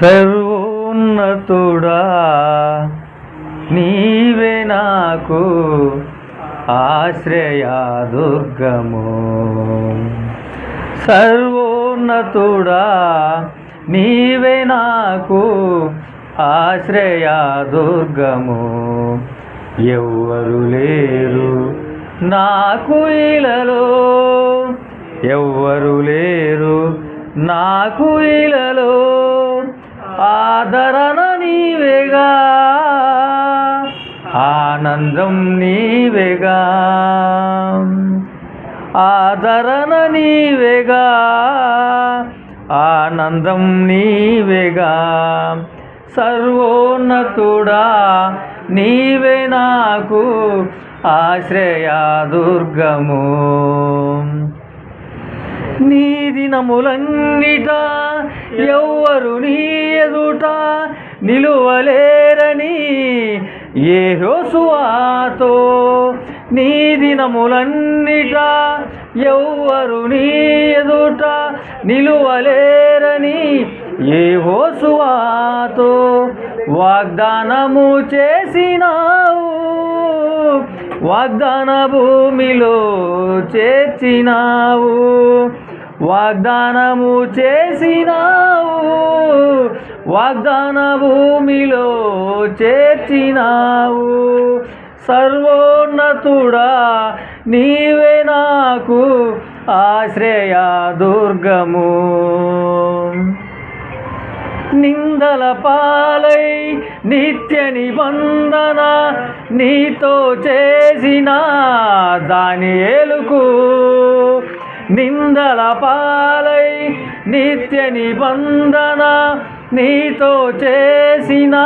సర్వోన్నతుడా నీవే నాకు ఆశ్రయదుర్గము. సర్వోన్నతుడా నీవే నాకు ఆశ్రయదుర్గము. ఎవ్వరు లేరు నాకు ఇలలో, ఎవ్వరు లేరు నాకు ఇలలో. ఆదరణ నీవేగా, ఆనందం నీవేగా. ఆదరణ నీవేగా, ఆనందం నీవేగా. సర్వోన్నతుడా నీవే నాకు ఆశ్రయదుర్గము. నీ దినములన్నిట ఎవ్వరు నీ ఎదుట నిలువలేరని యెహోషువతో, నీ దినములన్నిట ఎవ్వరు నీ ఎదుట నిలువలేరని యెహోషువతో వాగ్దానము చేసినావు. వాగ్దాన భూమిలో చేర్చినావు. వాగ్దానము చేసినావు. వాగ్దాన భూమిలో చేర్చినావు. సర్వోన్నతుడా నీవే నాకు ఆశ్రయదుర్గము. నిందల పాలై నిత్య నిబంధన నీతో చేసిన దానియేలుకు, నిందల పాలై నిత్య నిబంధన నీతో చేసిన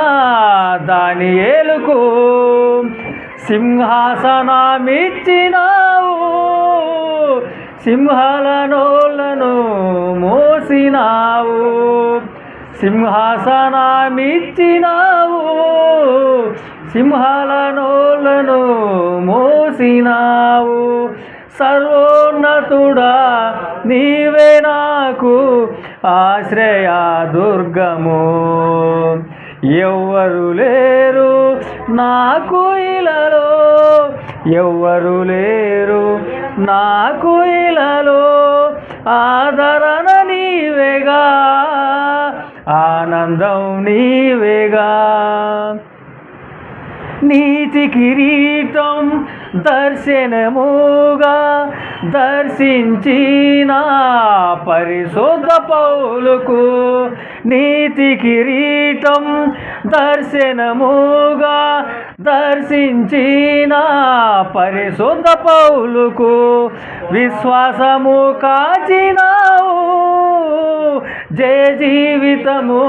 దానియేలుకు సింహాసనమిచ్చినావు. సింహాల నోళ్లను మోసినావు. సింహాసనమిచ్చినావు. సింహాల నోళ్లను మోసినావు. సర్వోన్నతుడా నీవే నాకు ఆశ్రయదుర్గము. ఎవ్వరు లేరు నాకు ఇలలో, ఎవ్వరు లేరు నాకు ఇలలో. ఆదరణ నీవేగా, ఆనందం నీవేగా. నీతి కిరీటం దర్శనముగా దర్శించిన పరిశుద్ధ పౌలుకు, నీతి కిరీటం దర్శనముగా దర్శించిన పరిశుద్ధ పౌలుకు విశ్వాసము కాచినావు. జయ జీవితము